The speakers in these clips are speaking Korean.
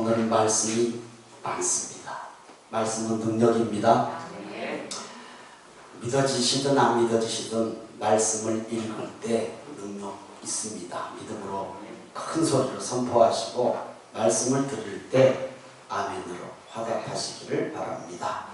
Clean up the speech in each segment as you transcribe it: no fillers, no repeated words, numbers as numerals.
오늘은 말씀이 많습니다. 말씀은 능력입니다. 믿어지시든 안 믿어지시든 말씀을 읽을 때 능력 있습니다. 믿음으로 큰 소리로 선포하시고 말씀을 들을 때 아멘으로 화답하시기를 바랍니다.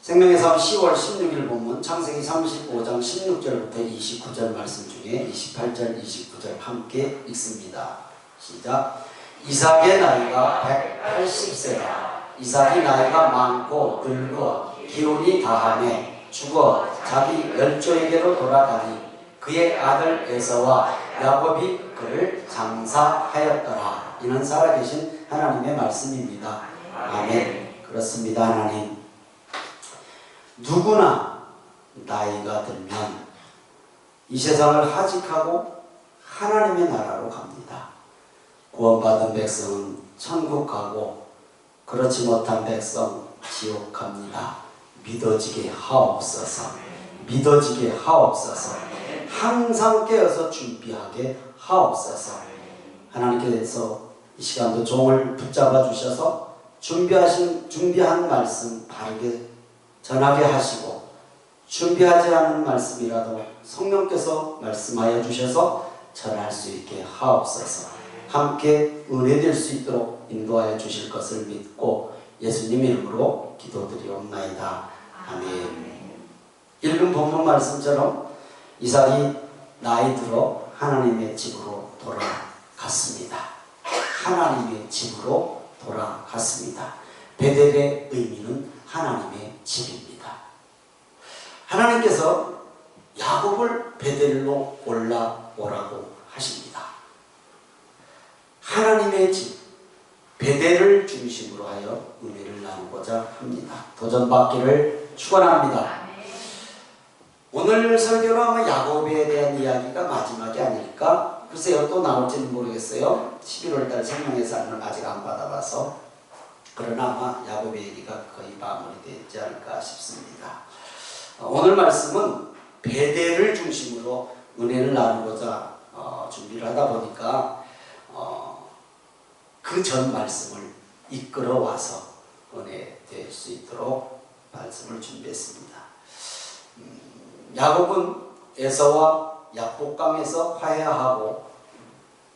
생명의 삶 10월 16일 본문 창세기 35장 16절부터 29절 말씀 중에 28절 29절 함께 읽습니다. 시작. 이삭의 나이가 180세라. 이삭이 나이가 많고 늙어 기운이 다하매 죽어 자기 열조에게로 돌아가니 그의 아들 에서와 야곱이 그를 장사하였더라. 이는 살아계신 하나님의 말씀입니다. 아멘. 그렇습니다. 하나님, 누구나 나이가 들면 이 세상을 하직하고 하나님의 나라로 갑니다. 구원받은 백성은 천국 가고 그렇지 못한 백성 지옥 갑니다. 믿어지게 하옵소서. 믿어지게 하옵소서. 항상 깨어서 준비하게 하옵소서. 하나님께서 이 시간도 종을 붙잡아 주셔서 준비한 말씀 바르게 전하게 하시고, 준비하지 않은 말씀이라도 성령께서 말씀하여 주셔서 전할 수 있게 하옵소서. 함께 은혜될 수 있도록 인도하여 주실 것을 믿고 예수님 이름으로 기도드리옵나이다. 아멘. 읽은 본문 말씀처럼 이삭이 나이 들어 하나님의 집으로 돌아갔습니다. 하나님의 집으로 돌아갔습니다. 베델의 의미는 하나님의 집입니다. 하나님께서 야곱을 베델로 올라오라고 하십니다. 하나님의 집 베델을 중심으로 하여 은혜를 나누고자 합니다. 도전받기를 축원합니다. 오늘 설교는 아마 야곱에 대한 이야기가 마지막이 아닐까? 글쎄요, 또 나올지는 모르겠어요. 11월달 생명의 삶을 아직 안 받아봐서. 그러나 아마 야곱의 얘기가 거의 마무리되지 않을까 싶습니다. 오늘 말씀은 베델을 중심으로 은혜를 나누고자 준비를 하다 보니까 그 전 말씀을 이끌어와서 은혜 될 수 있도록 말씀을 준비했습니다. 야곱은 에서와 약복강에서 화해하고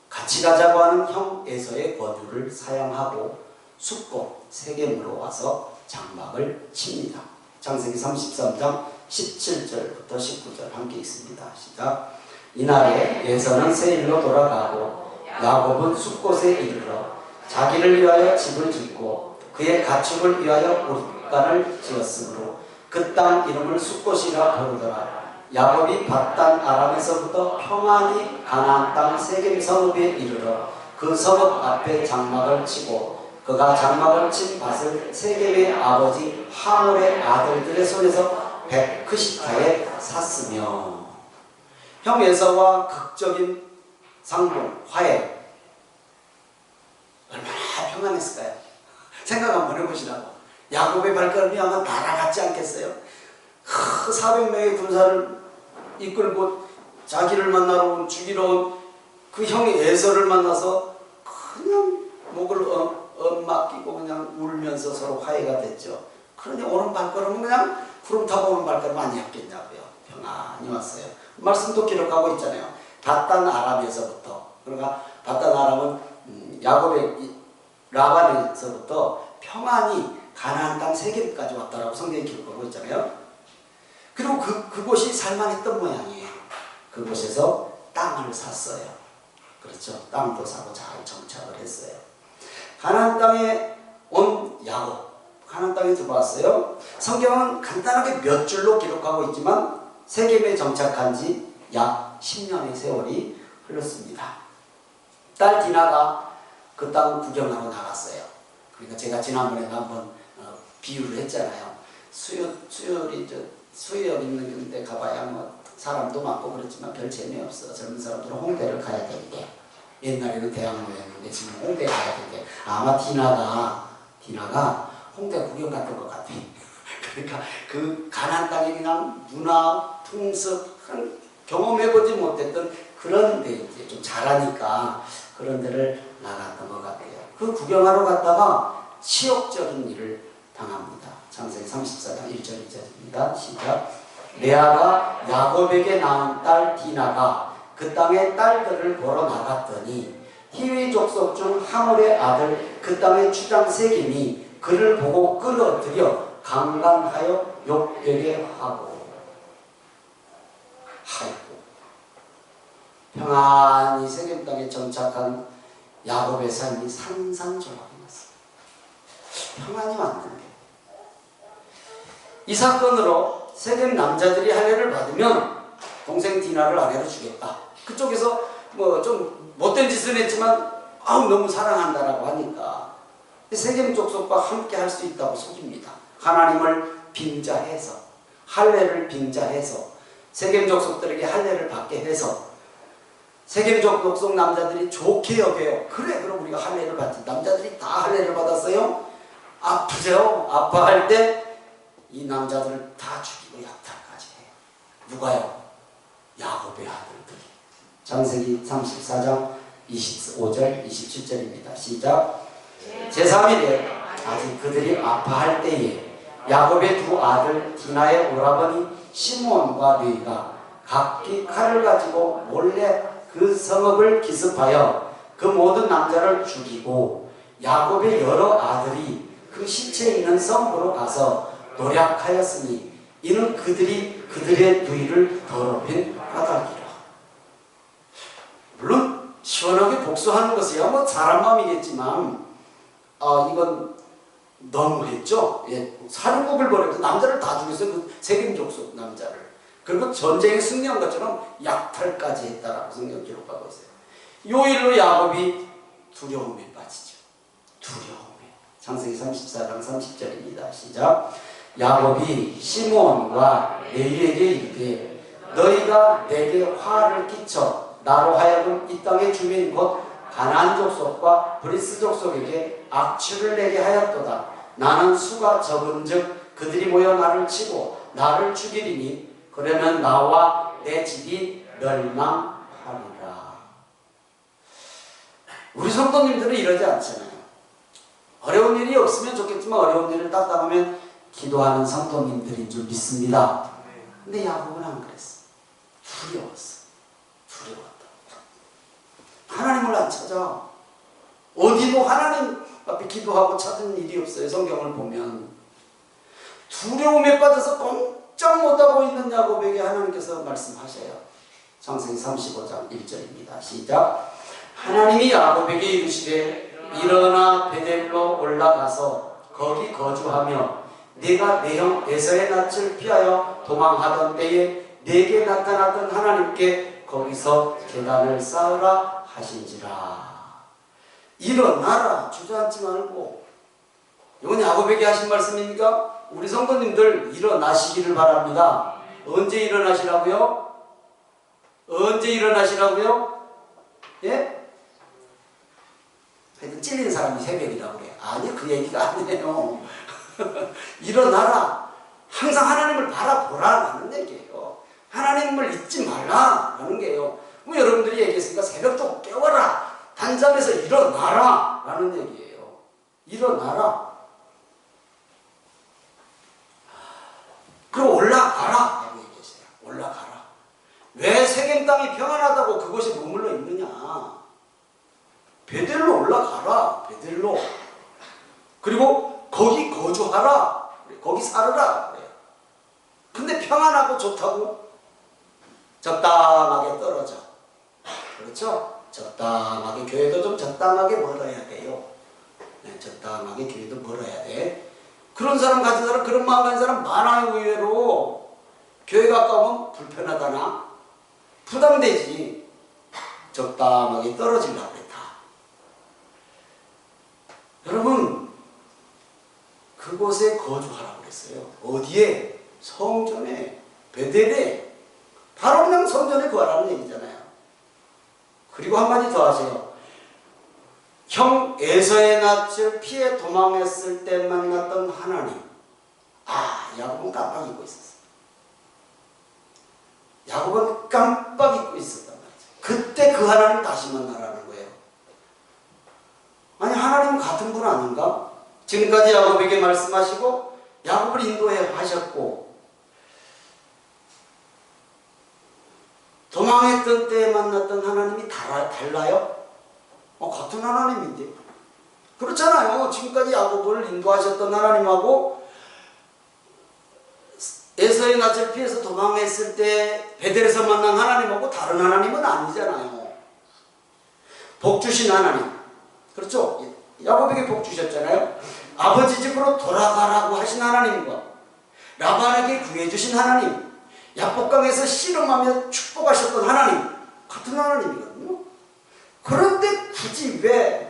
같이 가자고 하는 형 에서의 권유를 사양하고 숙고 세겜으로 와서 장막을 칩니다. 창세기 33장 17절부터 19절 함께 읽습니다. 시작. 이날에 에서는 세일로 돌아가고 야곱은 숫곳에 이르러 자기를 위하여 집을 짓고 그의 가축을 위하여 옷간을 지었으므로 그 땅 이름을 숫곳이라 부르더라. 야곱이 밧단 아람에서부터 평안히 가나안 땅 세겜 성읍에 이르러 그 성읍 앞에 장막을 치고 그가 장막을 친 밭을 세겜의 아버지 하몰의 아들들의 손에서 백크시타에 샀으며. 형 에서와 극적인 상봉, 화해, 얼마나 평안했을까요? 생각 한번 해보시라고. 야곱의 발걸음이 아마 날아갔지 않겠어요? 400명의 군사를 이끌고 자기를 만나러 온, 죽이러 온 그 형이 에서를 만나서 그냥 목을 엇맡기고 그냥 울면서 서로 화해가 됐죠. 그러니 오는 발걸음은 그냥 구름 타고 오는 발걸음 아니었겠냐고요. 평안히 왔어요. 말씀도 기록하고 있잖아요. 밧단 아람에서부터, 그러니까 밧단 아람은 야곱의 라반에서부터 평안히 가나안 땅 세겜까지 왔다라고 성경이 기록하고 있잖아요. 그리고 그곳이 살만했던 모양이에요. 그곳에서 땅을 샀어요. 그렇죠. 땅도 사고 잘 정착을 했어요. 가나안 땅에 온 야곱, 가나안 땅에 들어왔어요. 성경은 간단하게 몇 줄로 기록하고 있지만 세겜에 정착한 지 약 10년의 세월이 흘렀습니다. 딸 디나가 그 땅 구경하러 나갔어요. 그러니까 제가 지난번에도 한번 비유를 했잖아요. 수유역 있는 데 가봐야 뭐 사람도 많고 그렇지만 별 재미없어. 젊은 사람들은 홍대를 가야 되는데, 옛날에는 대학로였는데 지금 홍대 가야 되는데, 아마 디나가 홍대 구경 갔던 것 같아. 그러니까 그 가나안 땅에 그냥 문화, 풍습, 경험해보지 못했던 그런 데 이제 좀 잘하니까 그런 데를 나갔던 것 같아요. 그 구경하러 갔다가 치욕적인 일을 당합니다. 창세기 34장 1절 2절입니다. 시작. 레아가 야곱에게 낳은 딸 디나가 그 땅의 딸들을 보러 나갔더니 히위 족속 중 하물의 아들 그 땅의 추장 세겜이 그를 보고 끌어들여 강간하여 욕되게 하고 평안히 세겜 땅에 정착한 야곱의 삶이 산산조각이 났어요. 평안이 왔는데 이 사건으로 세겜 남자들이 할례를 받으면 동생 디나를 아내로 주겠다. 그쪽에서 뭐 좀 못된 짓은 했지만 너무 사랑한다라고 하니까 세겜 족속과 함께 할 수 있다고 속입니다. 하나님을 빙자해서 할례를 빙자해서 세겜 족속들에게 할례를 받게 해서 세겜 족속 남자들이 좋게 여겨요. 그래 그럼 우리가 할례를 받지. 남자들이 다 할례를 받았어요. 아프죠. 아파할 때 이 남자들을 다 죽이고 약탈까지 해요. 누가요? 야곱의 아들들이. 창세기 34장 25절 27절입니다. 시작. 제3일에 아직 그들이 아파할 때에 야곱의 두 아들 디나의 오라버니 시몬과 르이가 각기 칼을 가지고 몰래 그 성읍을 기습하여 그 모든 남자를 죽이고 야곱의 여러 아들이 그 시체 있는 성읍으로 가서 노략하였으니 이는 그들이 그들의 누이를 더럽힌 까닭이라. 물론 시원하게 복수하는 것이야 뭐 사람 마음이겠지만 이건 너무했죠. 예, 살인국을 벌여서 남자를 다 죽였어요. 그 세겜 족속 남자를. 그리고 전쟁에 승리한 것처럼 약탈까지 했다라고 성경 기록하고 있어요. 요 일로 야곱이 두려움에 빠지죠. 두려움에. 창세기 34장 30절입니다. 시작. 야곱이 시몬과 레위에게 이르되 너희가 내게 화를 끼쳐 나로 하여금 이 땅의 주민 곧 가나안 족속과 브리스 족속에게 악취를 내게 하였도다. 나는 수가 적은즉 그들이 모여 나를 치고 나를 죽이리니 그러면 나와 내 집이 멸망하리라. 우리 성도님들은 이러지 않잖아요. 어려운 일이 없으면 좋겠지만 어려운 일을 딱딱하면 기도하는 성도님들인 줄 믿습니다. 근데 야곱은 안 그랬어. 두려웠어. 두려웠다. 하나님을 안 찾아. 어디도 하나님 앞에 기도하고 찾은 일이 없어요. 성경을 보면. 두려움에 빠져서 꼼짝 못하고 있는 야곱에게 하나님께서 말씀하셔요. 창세기 35장 1절입니다. 시작. 하나님이 야곱에게 이르시되 일어나 베델로 올라가서 거기 거주하며 네가 내 형 에서의 낯을 피하여 도망하던 때에 네게 나타났던 하나님께 거기서 제단을 쌓으라 하신지라. 일어나라. 주저앉지 말고. 이건 야곱에게 하신 말씀입니까? 우리 성도님들 일어나시기를 바랍니다. 언제 일어나시라고요? 언제 일어나시라고요? 예? 하여튼 찔린 사람이 새벽이라고 그래. 아니 그 얘기가 아니에요. 일어나라. 항상 하나님을 바라보라라는 얘기예요. 하나님을 잊지 말라라는 게요. 뭐 여러분들이 얘기했으니까 새벽도 깨워라. 단잠에서 일어나라 라는 얘기예요. 일어나라. 그럼 올라가라 라고 얘기했어요. 올라가라. 왜 세겜 땅이 평안하다고 그곳에 머물러 있느냐. 베델로 올라가라. 베델로. 그리고 거기 거주하라. 거기 살으라. 그래요. 근데 평안하고 좋다고? 적당하게 떨어져. 그렇죠? 적당하게. 교회도 좀 적당하게 멀어야 돼요. 네, 적당하게 교회도 멀어야 돼. 그런 사람 가진 사람, 그런 마음 가진 사람 많아요. 의외로. 교회 가까우면 불편하다나 부담되지. 적당하게 떨어지려고 그랬다. 여러분 그곳에 거주하라고 그랬어요. 어디에? 성전에. 베델에. 바로 그냥 성전에 거하라는 얘기잖아요. 그리고 한마디 더 하세요. 형 에서의 낯을 피해 도망했을 때 만났던 하나님. 야곱은 깜빡 잊고 있었어. 야곱은 깜빡 잊고 있었단 말이죠. 그때 그 하나님 다시 만나라는 거예요. 아니 하나님 같은 분 아닌가? 지금까지 야곱에게 말씀하시고 야곱을 인도해 하셨고 도망했던 때에 만났던 하나님이 달라요? 같은 하나님인데. 그렇잖아요. 지금까지 야곱을 인도하셨던 하나님하고 에서의 낯을 피해서 도망했을 때 베델에서 만난 하나님하고 다른 하나님은 아니잖아요. 복 주신 하나님. 그렇죠? 야곱에게 복 주셨잖아요. 아버지 집으로 돌아가라고 하신 하나님과 라반에게 구해주신 하나님, 야복강에서 씨름하며 축복하셨던 하나님, 같은 하나님이거든요. 그런데 굳이 왜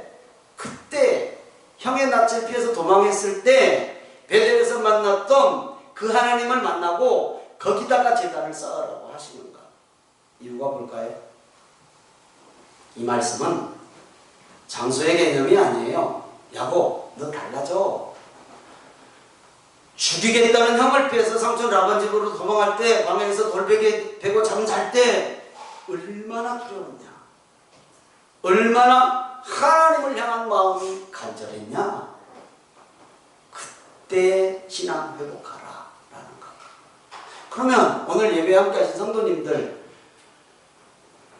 그때 형의 낯을 피해서 도망했을 때 베델에서 만났던 그 하나님을 만나고 거기다가 제단을 쌓으라고 하시는가? 이유가 뭘까요? 이 말씀은 장소의 개념이 아니에요. 야곱, 너 달라져. 죽이겠다는 형을 피해서 삼촌 라반 집으로 도망할 때 방에서 돌베개 베고 잠잘 때 얼마나 두려웠냐, 얼마나 하나님을 향한 마음이 간절했냐. 그때 신앙 회복하라 라는 거. 그러면 오늘 예배 함께 하신 성도님들,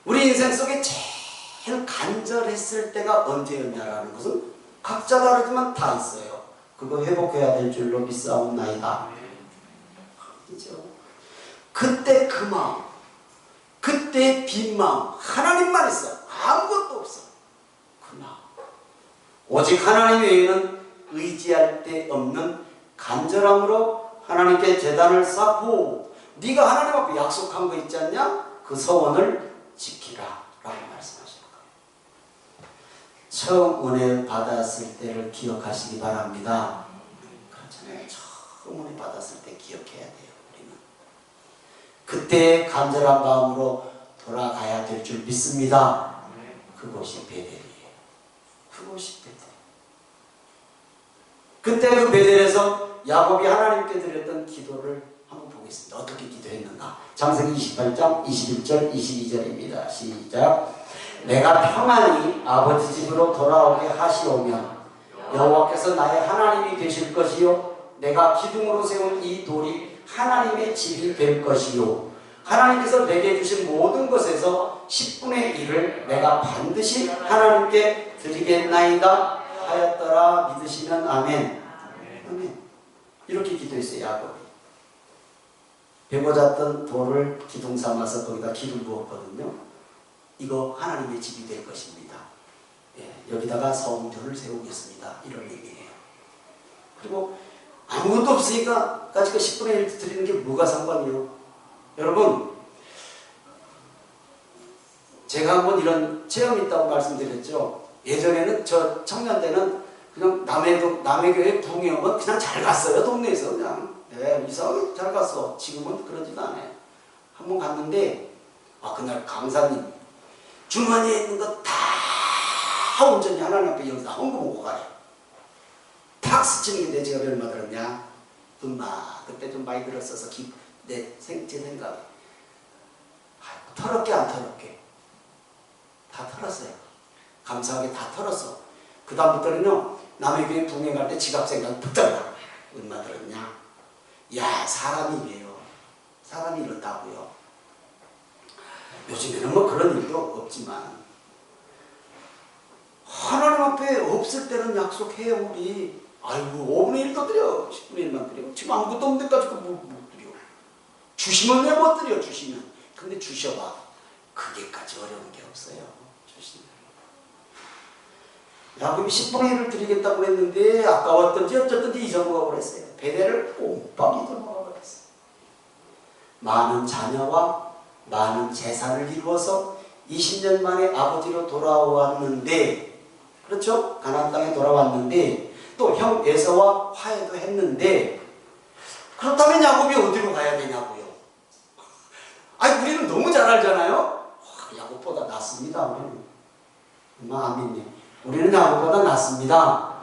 우리 인생 속에 제일 간절했을 때가 언제였냐라는 것은 각자 다르지만 다 있어요. 그거 회복해야 될 줄로 믿사옵나이다. 그죠? 그때 그 마음, 그때 빈 마음, 하나님만 있어. 아무것도 없어. 그 마음. 오직 하나님 외에는 의지할 데 없는 간절함으로 하나님께 제단을 쌓고 네가 하나님 앞에 약속한 거 있지 않냐? 그 서원을 지키라 라고 말씀하시는 거예요. 처음 은혜 받았을 때를 기억하시기 바랍니다. 그렇잖아요. 처음 은혜 받았을 때 기억해야 돼요. 우리는 그때 간절한 마음으로 돌아가야 될 줄 믿습니다. 그곳이 베델이에요. 그곳이 베델. 그때 그 베델에서 야곱이 하나님께 드렸던 기도를 한번 보겠습니다. 어떻게 기도했는가? 창세기 28장 21절 22절입니다. 시작. 내가 평안히 아버지 집으로 돌아오게 하시오면 여호와께서 나의 하나님이 되실 것이요 내가 기둥으로 세운 이 돌이 하나님의 집이 될 것이요 하나님께서 내게 주신 모든 것에서 10분의 1을 내가 반드시 하나님께 드리겠나이다 하였더라. 믿으시면 아멘. 아멘. 이렇게 기도했어요. 야곱이 베고 잤던 돌을 기둥 삼아서 거기다 기름 부었거든요. 이거 하나님의 집이 될 것입니다. 여기다가 성전을 세우겠습니다. 이런 의미예요. 그리고 아무것도 없으니까 까짓 거 10분의 1 드리는 게 뭐가 상관이요? 여러분, 제가 한번 이런 체험이 있다고 말씀드렸죠. 예전에는 저 청년 때는 그냥 남의 교회 부흥회 오면 그냥 잘 갔어요. 동네에서 그냥 이상하게 잘 갔어. 지금은 그러지도 않아요. 한번 갔는데 그날 강사님 주머니에 있는 거 다 온전히 하나님 앞에 여기다 헌금하고 가래. 탁 스치는 게 내 지갑에 얼마 들었냐? 엄마 그때 좀 많이 들었어서 제 생각에 털었게 안 털었게 다 털었어요. 감사하게 다 털었어. 그 다음부터는요 남의 교회 부흥회 갈 때 지갑 생각 붙잡아. 얼마 들었냐? 야 사람이 이래요. 사람이 이렇다고요. 요즘에는 뭐 그런 일도 없지만 하나님 앞에 없을 때는 약속해요. 우리 아이고 5분의 1도 드려. 10분의 1만 드려. 지금 아무것도 없는 데까지 못 드려. 주시면 왜 못 드려. 주시면. 근데 주셔봐. 그게까지 어려운 게 없어요. 주시면. 야곱이 10분의 1을 드리겠다고 했는데 아까웠던지 어쨌든지 잊어먹어 버렸어요. 베델을 꼼빡 잊어먹어 버렸어요. 많은 자녀와 많은 재산을 이루어서 20년 만에 아버지로 돌아왔는데, 그렇죠? 가나안 땅에 돌아왔는데 또 형 에서와 화해도 했는데, 그렇다면 야곱이 어디로 가야 되냐고요? 아니 우리는 너무 잘 알잖아요. 야곱보다 낫습니다. 우리는. 아멘님. 우리는 야곱보다 낫습니다.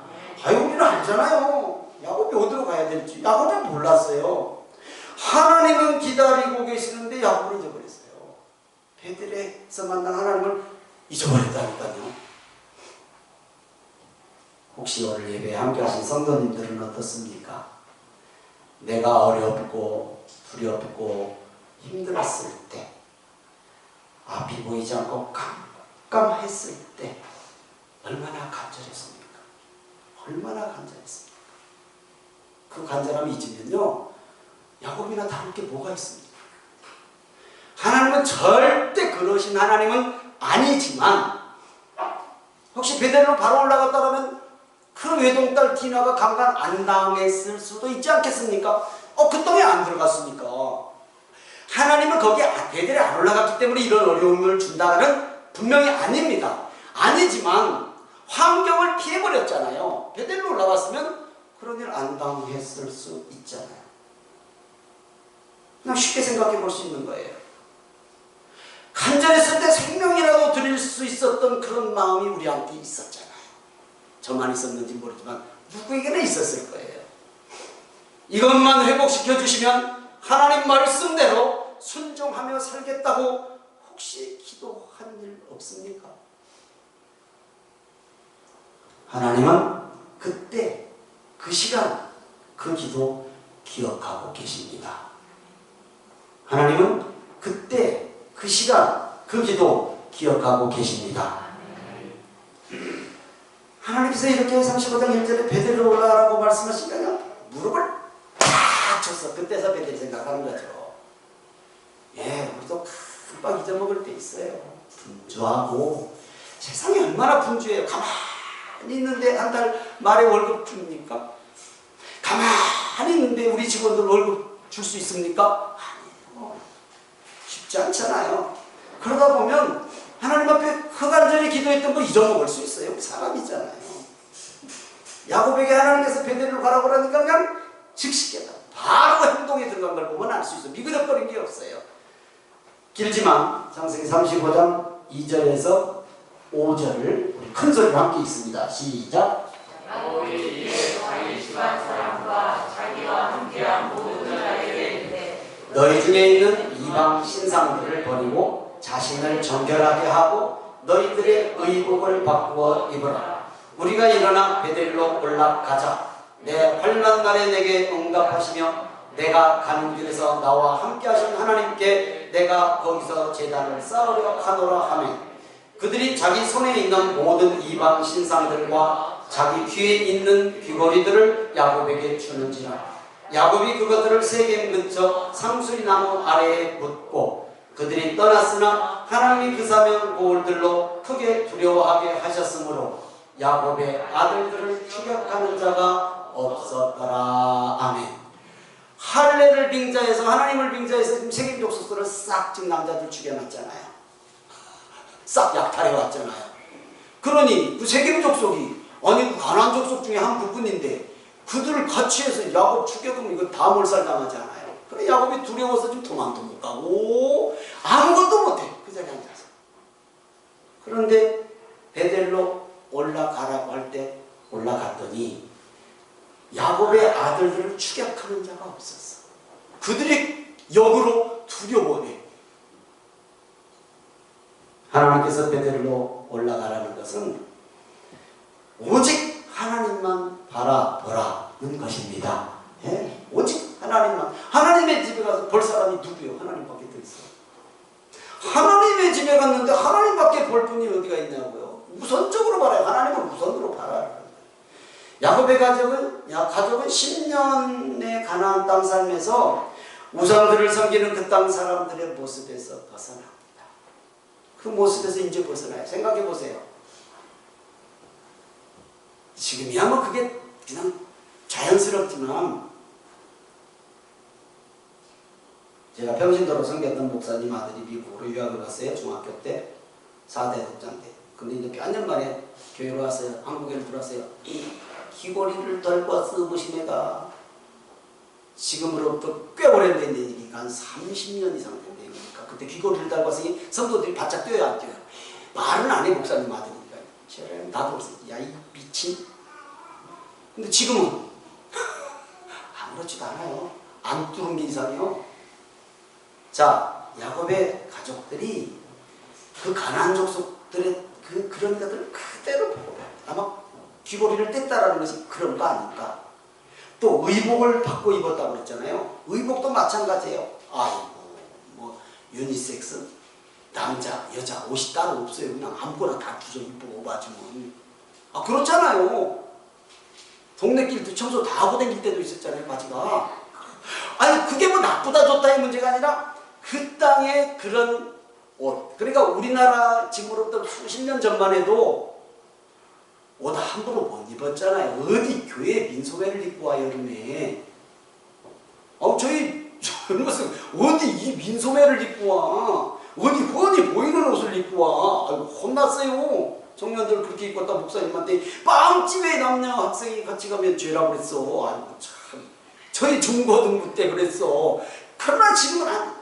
아유 우리는 알잖아요. 야곱이 어디로 가야 될지. 야곱은 몰랐어요. 하나님은 기다리고 계시는데 야곱을 잊어버렸어요. 베들레헴에서 만난 하나님을 잊어버렸다니까요. 혹시 오늘 예배에 함께 하신 성도님들은 어떻습니까? 내가 어렵고 두렵고 힘들었을 때, 앞이 보이지 않고 깜깜했을 때 얼마나 간절했습니까? 얼마나 간절했습니까? 그 간절함이 잊으면요, 야곱이나 다를 게 뭐가 있습니까? 하나님은 절대 그러신 하나님은 아니지만, 혹시 베델로 바로 올라갔다면 그 외동딸 디나가 강간 안 당했을 수도 있지 않겠습니까? 그 땅에 안 들어갔으니까. 하나님은 거기에 베델에 안 올라갔기 때문에 이런 어려움을 준다는 분명히 아닙니다. 아니지만 환경을 피해버렸잖아요. 베델로 올라갔으면 그런 일 안 당했을 수 있잖아요. 그냥 쉽게 생각해 볼 수 있는 거예요. 간절했을 때 생명이라도 드릴 수 있었던 그런 마음이 우리한테 있었잖아요. 저만 있었는지 모르지만 누구에게나 있었을 거예요. 이것만 회복시켜 주시면 하나님 말씀대로 순종하며 살겠다고 혹시 기도한 일 없습니까? 하나님은 그때, 그 시간, 그 기도 기억하고 계십니다. 하나님은 그때, 그 시간, 그 기도 기억하고 계십니다. 하나님께서 이렇게 35장 1절에 베델로 올라가라고 말씀하시니까 무릎을 탁 쳤어. 그때서 베델 생각하는 거죠. 예, 우리도 금방 잊어먹을 때 있어요. 분주하고, 세상이 얼마나 분주해요. 가만히 있는데 한 달 말에 월급 줍니까? 가만히 있는데 우리 직원들 월급 줄 수 있습니까? 아니에요. 쉽지 않잖아요. 그러다 보면 하나님 앞에 간절히 기도했던 거 잊어먹을 수 있어요. 우리 사람이잖아요. 야곱에게 하나님께서 베델로 가라고 하니까 그냥 즉시 깨달아. 바로 행동에 들어간 걸 보면 알 수 있어요. 미그덕거린 게 없어요. 길지만 창세기 35장 2절에서 5절을 우리 큰 소리로 함께 읽습니다. 시작. 야곱이 이에 자기 집안 사람과 자기와 함께한 모든 자에게 이르되 너희 중에 있는 이방 신상들을 버리고 자신을 정결하게 하고 너희들의 의복을 바꾸어 입어라. 우리가 일어나 베델로 올라가자. 내 환난 날에 내게 응답하시며 내가 가는 길에서 나와 함께 하신 하나님께 내가 거기서 제단을 쌓으려 하노라 하며, 그들이 자기 손에 있는 모든 이방 신상들과 자기 귀에 있는 귀걸이들을 야곱에게 주는지라. 야곱이 그것들을 세겜 근처 상수리 나무 아래에 묻고, 그들이 떠났으나 하나님이 그 사명 고울들로 크게 두려워하게 하셨으므로 야곱의 아들들을 추격하는 자가 없었더라. 아멘. 할례를 빙자해서, 하나님을 빙자해서 지금 세겜 족속들을 싹 지금 남자들 죽여놨잖아요. 싹 약탈해 왔잖아요. 그러니 그 세겜 족속이, 아니 그 가나안 족속 중에 한 부분인데 그들을 같이 해서 야곱 추격하면 이거 다 몰살당하잖아요. 그래 야곱이 두려워서 좀 도망도 못 가고 아무것도 못해. 그 자리에 앉아서. 그런데 베델로 올라가라고 할 때 올라갔더니 야곱의 아들들을 추격하는 자가 없었어. 그들이 역으로 두려워해. 하나님께서 베델로 올라가라는 것은 오직 하나님만 바라보라는 것입니다. 예? 오직 하나님만. 하나님의 집에 가서 볼 사람이 누구요? 하나님밖에 더 있어요. 하나님의 집에 갔는데 하나님밖에 볼 분이 어디가 있냐고요? 우선적으로 바라요. 하나님을 우선으로 바라요. 야곱의 가족은 10년의 가나안 땅 삶에서 우상들을 섬기는 그 땅 사람들의 모습에서 벗어납니다. 그 모습에서 이제 벗어나요. 생각해 보세요. 지금이야 뭐 그게 그냥 자연스럽지만, 제가 평신도로 섬겼던 목사님 아들이 미국으로 유학을 갔어요. 중학교 때 4대 독장 때. 근데 이제 몇 년 만에 교회로 왔어요. 한국에 들어왔어요. 이 귀걸이를 들고 왔으신 애가 지금으로부터 꽤 오래된 얘기니까 한 30년 이상 된 얘기니까, 그때 귀걸이를 달고 왔으니 성도들이 바짝 뛰어요, 안 뛰어요? 말은 안 해, 목사님 아들이니까. 나도 그랬어요. 야, 이 미친. 근데 지금은 아무렇지도 않아요. 안 뚫은 게 이상해요. 자, 야곱의 가족들이 그 가나안 족속들의 그런 것들을 그대로 보고, 아마 귀걸이를 뗐다라는 것이 그런 거 아닐까? 또 의복을 바꿔 입었다고 그랬잖아요. 의복도 마찬가지예요. 아이고 뭐 유니섹스 남자 여자 옷이 따로 없어요. 그냥 아무거나 다 주워 입고 맞으면 그렇잖아요. 동네 길도 청소 다 하고 다닐 때도 있었잖아요. 바지가. 아니 그게 뭐 나쁘다 좋다의 문제가 아니라 그 땅에 그런 옷. 그러니까 우리나라 지금으로부터 수십 년 전만 해도 옷 함부로 못 입었잖아요. 어디 교회 민소매를 입고 와 여름에. 저희 젊었을 때 어디 이 민소매를 입고 와. 어디 훤히 보이는 옷을 입고 와. 아이고 혼났어요. 청년들 그렇게 입고 왔다 목사님한테 빵집에 남녀 학생이 같이 가면 죄라고 그랬어. 아이고 참. 저희 중고등부 때 그랬어. 그러나 지금은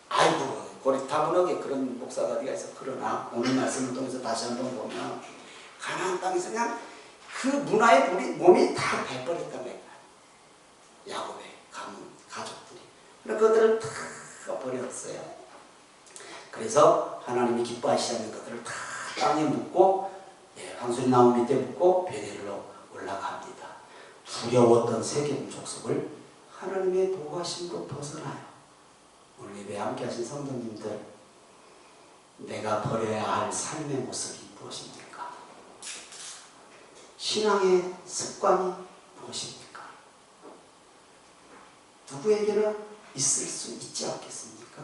아이고 고리타분하게 그런 목사가 어디가 있어. 그러나 오늘 말씀을 통해서 다시 한번 보면 가나안 땅에서 그냥 그 문화에 몸이 다 배버렸단 말이야. 야곱의 가문, 가족들이. 그래서 그것들을 다 버렸어요. 그래서 하나님이 기뻐하시지 않는 것들을 다 땅에 묻고 황소리 나무 밑에 묻고 베델로 올라갑니다. 두려웠던 세겜 족속을 하나님의 보호하심으로 벗어나요. 오늘 예배 함께 하신 성도님들, 내가 버려야 할 삶의 모습이 무엇입니까? 신앙의 습관이 무엇입니까? 누구에게나 있을 수 있지 않겠습니까?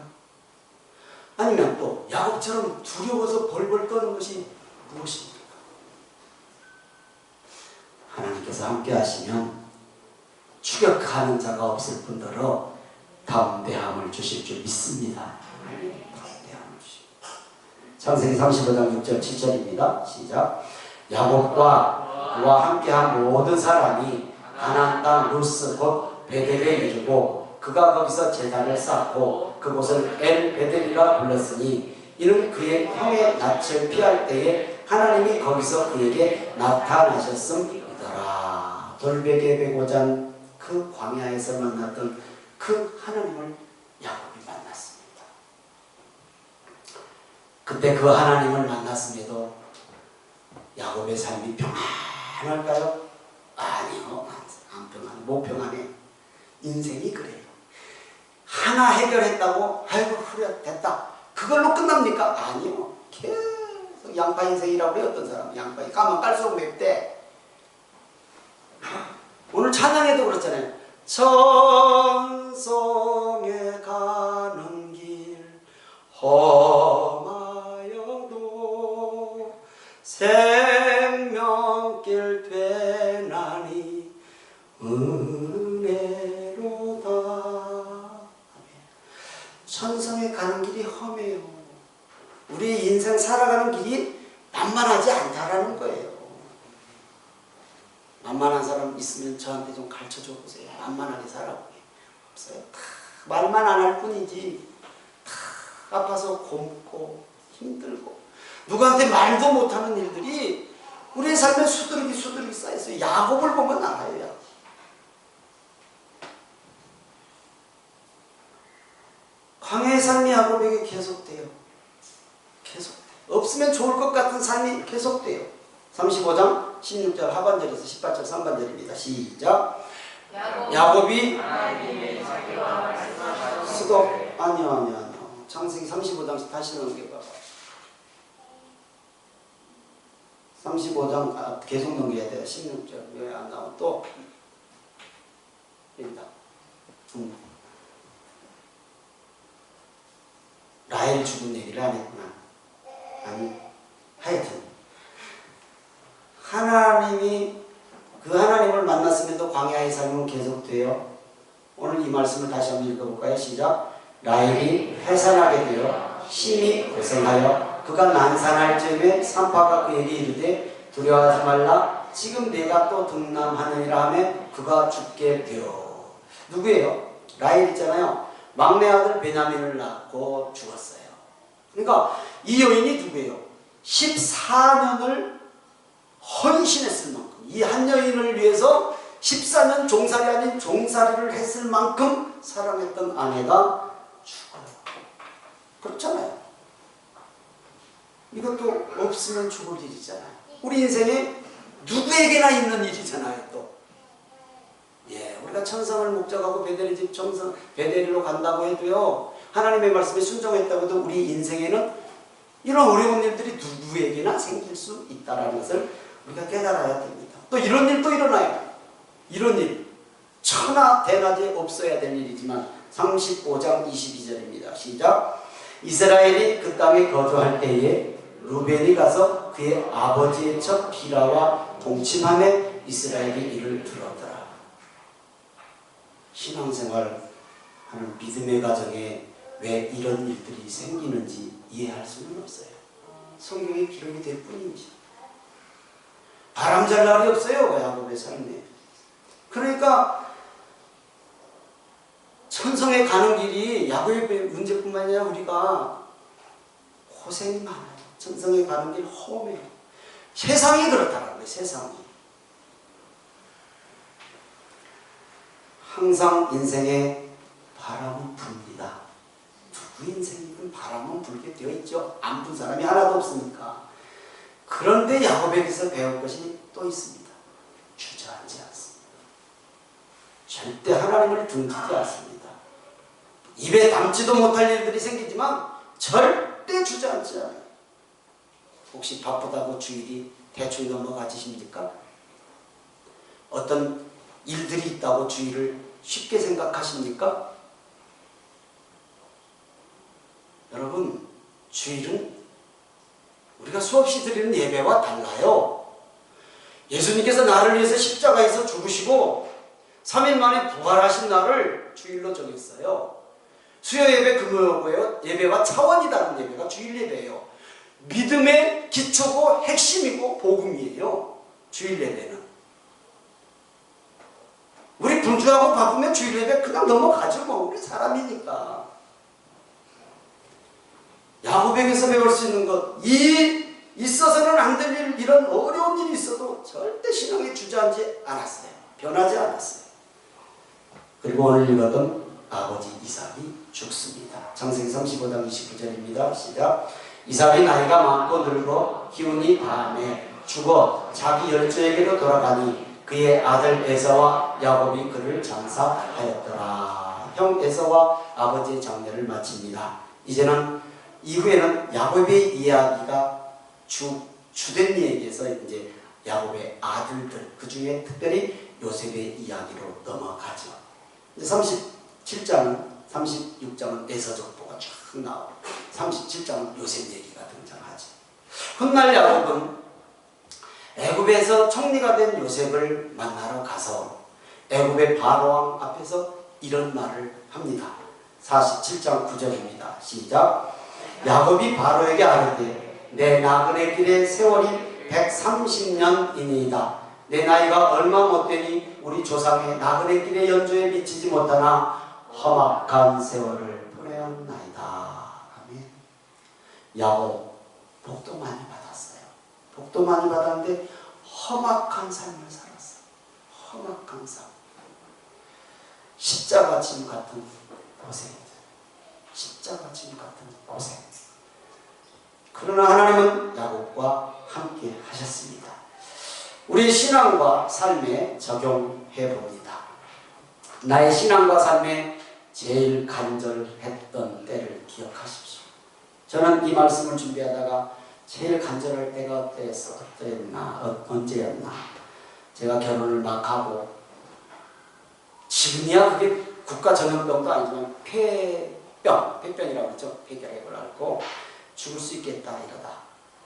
아니면 또 야곱처럼 두려워서 벌벌 떠는 것이 무엇입니까? 하나님께서 함께 하시면 추격하는 자가 없을 뿐더러 담대함을 주실 줄 믿습니다. 담대함을 주십니다. 창세기 35장 6절 7절입니다. 시작. 야곱과 그와 함께한 모든 사람이 가나안 땅 루스 곧 베델에 이르고 그가 거기서 제단을 쌓고 그곳을 엘 베델이라 불렀으니 이는 그의 형의 낯을 피할 때에 하나님이 거기서 그에게 나타나셨음이더라. 돌베개 베고자 그 광야에서 만났던 그 하나님을 야곱이 만났습니다. 그때 그 하나님을 만났음에도 야곱의 삶이 평안할까요? 아니요. 안 평안해. 못 평안해. 인생이 그래요. 하나 해결했다고 아이고 그래 됐다. 그걸로 끝납니까? 아니요. 계속 양파 인생이라고 그래요. 어떤 사람은 양파이 까만 깔수록 맵대. 오늘 찬양에도 그렇잖아요. 천성에 가는 길 험하여도 생명길 되나니 은혜로다. 천성에 가는 길이 험해요. 우리 인생 살아가는 길이 만만하지 않다라는 거예요. 만만한 사람 있으면 저한테 좀 가르쳐줘 보세요. 만만하게 살아보게. 없어요. 다 말만 안 할 뿐이지. 다 아파서 곪고 힘들고 누구한테 말도 못하는 일들이 우리의 삶에 수두룩이 쌓여있어요. 야곱을 보면 알아요. 광야의 삶이 야곱에게 계속돼요. 없으면 좋을 것 같은 삶이 계속돼요. 35장 16절 하반절에서 18절 상반절입니다. 시작. 야곱이 스톱. 아니요. 창세기 35장 다시 넘겨봐. 35장 계속 넘겨야 돼요. 16절 왜 안 나와? 또 여기다. 라헬 죽은 얘기를 안 했구나. 아니 하여튼 하나님이 그 하나님을 만났음에도 광야의 삶은 계속돼요. 오늘 이 말씀을 다시 한번 읽어볼까요? 시작. 라헬이 해산하게 되어 심히 고생하여 그가 난산할 즈음에 산파가 그에게 이르되 두려워하지 말라. 지금 내가 또 등남하느니라 하며 그가 죽게 되어. 누구예요? 라헬 있잖아요. 막내 아들 베냐민을 낳고 죽었어요. 그러니까 이 여인이 누구예요? 14년을 헌신했을 만큼, 이 한 여인을 위해서 14년 종살이 아닌 종살이를 했을 만큼 사랑했던 아내가 죽어요. 그렇잖아요. 이것도 없으면 죽을 일이잖아요. 우리 인생에 누구에게나 있는 일이잖아요. 또 우리가 천성을 목적하고 베델리 집 천성 베델리로 간다고 해도요, 하나님의 말씀에 순종했다고 해도 우리 인생에는 이런 어려운 일들이 누구에게나 생길 수 있다는 것을 우리가 깨달아야 됩니다. 또 이런 일도 일어나요. 이런 일 천하 대낮에 없어야 될 일이지만 35장 22절입니다. 시작. 이스라엘이 그 땅에 거주할 때에 루벤이 가서 그의 아버지의 첫 비라와 동침함에 이스라엘이 이를 들었더라. 신앙생활 하는 믿음의 가정에 왜 이런 일들이 생기는지 이해할 수는 없어요. 성경에 기록이 될 뿐이지. 바람잘 날이 없어요, 야곱의 삶에. 그러니까 천성에 가는 길이 야곱의 문제뿐만 아니라 우리가 고생이 많아요. 천성에 가는 길 험해요. 세상이 그렇다는 거예요. 세상이. 항상 인생에 바람은 붑니다. 누구 인생이든 바람은 불게 되어 있죠. 안 분 사람이 하나도 없으니까. 그런데 야곱에게서 배울 것이 또 있습니다. 주저하지 않습니다. 절대 하나님을 등지지 않습니다. 입에 담지도 못할 일들이 생기지만 절대 주저앉지 않아요. 혹시 바쁘다고 주일이 대충 넘어가지십니까? 어떤 일들이 있다고 주일을 쉽게 생각하십니까? 여러분, 주일은 우리가 수없이 드리는 예배와 달라요. 예수님께서 나를 위해서 십자가에서 죽으시고 3일 만에 부활하신 날을 주일로 정했어요. 수요 예배, 금요 예배와 차원이 다른 예배가 주일 예배예요. 믿음의 기초고 핵심이고 복음이에요. 주일 예배는. 우리 분주하고 바쁘면 주일 예배 그냥 넘어가죠. 뭐 우리 사람이니까. 야곱에게서 배울 수 있는 것, 있어서는 안 될 일, 이런 어려운 일이 있어도 절대 신앙에 주저앉지 않았어요. 변하지 않았어요. 그리고 오늘 읽었던 아버지 이삭이 죽습니다. 창세기 35장 29절입니다. 시작. 이삭이 나이가 많고 늙어 기운이 다함에 죽어 자기 열조에게로 돌아가니 그의 아들 에서와 야곱이 그를 장사하였더라. 형 에서와 아버지의 장례를 마칩니다. 이후에는 야곱의 이야기가 주된 이야기에서 이제 야곱의 아들들, 그 중에 특별히 요셉의 이야기로 넘어가죠. 이제 36장은 에서족보가 쫙 나오고 37장은 요셉 얘기가 등장하죠. 훗날 야곱은 애굽에서 총리가 된 요셉을 만나러 가서 애굽의 바로왕 앞에서 이런 말을 합니다. 47장 9절입니다. 시작. 야곱이 바로에게 아뢰되 내 나그네 길의 세월이 130년이니이다. 내 나이가 얼마 못되니 우리 조상의 나그네 길의 연조에 미치지 못하나 험악한 세월을 보내었나이다. 아멘. 야곱 복도 많이 받았어요. 복도 많이 받았는데 험악한 삶을 살았어요. 험악한 삶. 십자가 짐 같은 고생. 십자가 짐 같은 고생. 그러나 하나님은 야곱과 함께 하셨습니다. 우리 신앙과 삶에 적용해 봅니다. 나의 신앙과 삶에 제일 간절했던 때를 기억하십시오. 저는 이 말씀을 준비하다가 제일 간절할 때가 언제였나. 제가 결혼을 막 하고, 지금이야 그게 국가전염병도 아니지만 폐병이라고 그러죠. 폐결핵을 앓고 죽을 수 있겠다 이러다.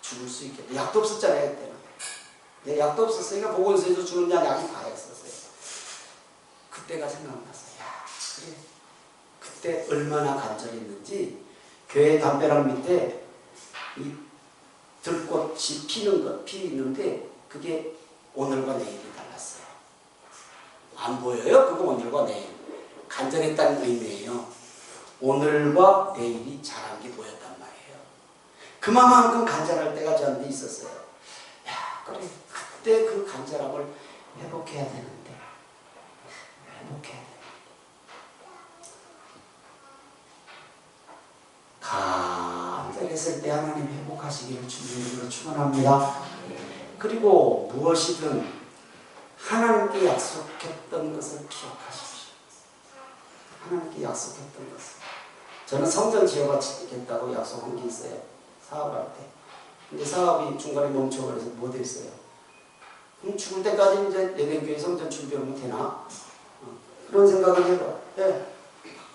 죽을 수 있겠다. 약도 없었잖아요 그때는. 약도 없었으니까 보건소에서 주는 약이 다였었어요. 그때가 생각났어요. 야, 그래. 그때 얼마나 간절했는지. 교회 담벼락 밑에 이 들꽃이 피는데 그게 오늘과 내일이 달랐어요. 안 보여요? 그거 오늘과 내일. 간절했다는 의미예요. 오늘과 내일이 자란 게 보였단 말이에요. 그만큼 간절할 때가 저한테 있었어요. 야, 그래. 그때 그 간절함을 회복해야 되는데. 회복해야 돼. 간절했을 때 하나님 회복하시기를 주님으로 축원합니다. 그리고 무엇이든 하나님께 약속했던 것을 기억하십시오. 하나님께 약속했던 것을. 저는 성전 지어바치겠다고 약속한 게 있어요. 사업할 때. 근데 사업이 중간에 멈춰버려서 못했어요. 그럼 죽을 때까지 이제 예배교회 성전 준비하면 되나? 그런 생각을 해봐. 네.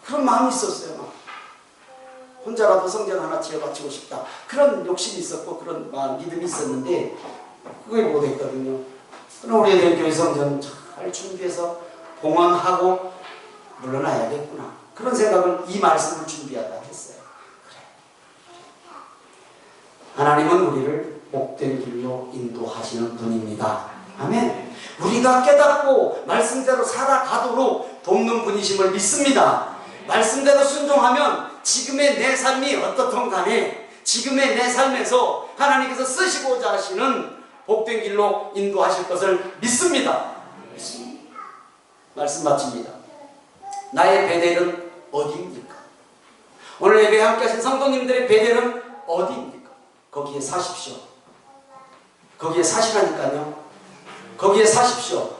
그런 마음이 있었어요. 막. 혼자라도 성전 하나 지어바치고 싶다. 그런 욕심이 있었고 그런 마음, 믿음이 있었는데 그게 못했거든요. 그럼 우리 예배교회 성전 잘 준비해서 봉헌하고 물러나야겠구나. 그런 생각을 이 말씀을 준비하다 했어요. 그래. 하나님은 우리를 복된 길로 인도하시는 분입니다. 아멘. 우리가 깨닫고 말씀대로 살아가도록 돕는 분이심을 믿습니다. 말씀대로 순종하면 지금의 내 삶이 어떻든 간에 지금의 내 삶에서 하나님께서 쓰시고자 하시는 복된 길로 인도하실 것을 믿습니다. 말씀 마칩니다. 나의 베델은 어디입니까? 오늘 예배에 함께 하신 성도님들의 베델은 어디입니까? 거기에 사십시오. 거기에 사시라니까요. 거기에 사십시오.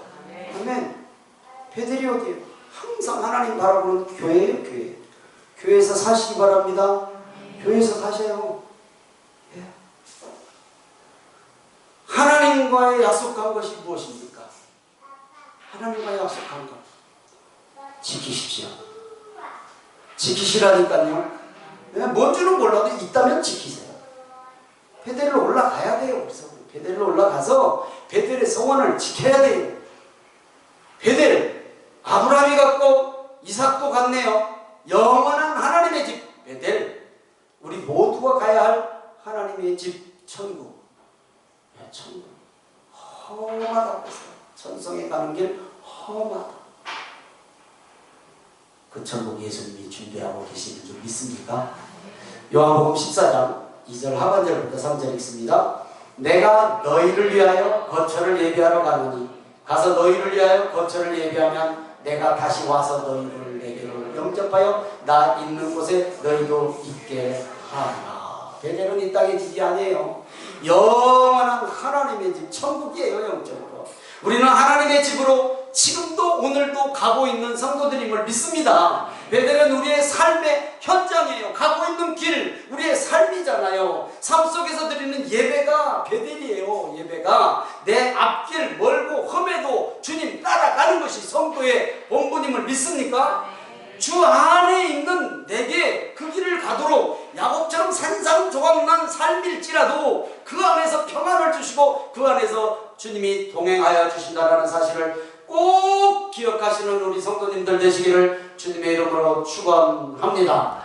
아멘. 베델이 어디예요? 항상 하나님 바라보는 교회예요. 교회. 교회에서 사시기 바랍니다. 교회에서 사셔요. 예. 하나님과의 약속한 것이 무엇입니까? 하나님과의 약속한 것 지키십시오. 지키시라니까요. 예, 뭔지는 몰라도 있다면 지키세요. 베델로 올라가야 돼요. 그래서 베델로 올라가서 베델의 성원을 지켜야 돼요. 베델, 아브라함이 갔고 이삭도 갔네요. 영원한 하나님의 집 베델, 우리 모두가 가야 할 하나님의 집 천국. 네, 천국 험하다고 했어요. 천성에 가는 길 험하다. 그 천국 예수님이 준비하고 계시는 줄 믿습니까? 요한복음 14장 2절 하반절부터 3절 읽습니다. 내가 너희를 위하여 거처를 예비하러 가노니 가서 너희를 위하여 거처를 예비하면 내가 다시 와서 너희를 내게로 영접하여 나 있는 곳에 너희도 있게 하리라. 베델은 이 땅의 집이 아니에요. 영원한 하나님의 집, 천국이에요. 영적으로 우리는 하나님의 집으로 지금도 오늘도 가고 있는 성도들임을 믿습니다. 베델은 우리의 삶의 현장이에요. 가고 있는 길, 우리의 삶이잖아요. 삶 속에서 드리는 예배가 베델이에요. 예배가 내 앞길 멀고 험해도 주님 따라가는 것이 성도의 본분임을 믿습니까? 주 안에 있는 내게 그 길을 가도록 야곱처럼 산산조각난 삶일지라도 그 안에서 평안을 주시고 그 안에서 주님이 동행하여 주신다는 사실을 꼭 기억하시는 우리 성도님들 되시기를 주님의 이름으로 축원합니다.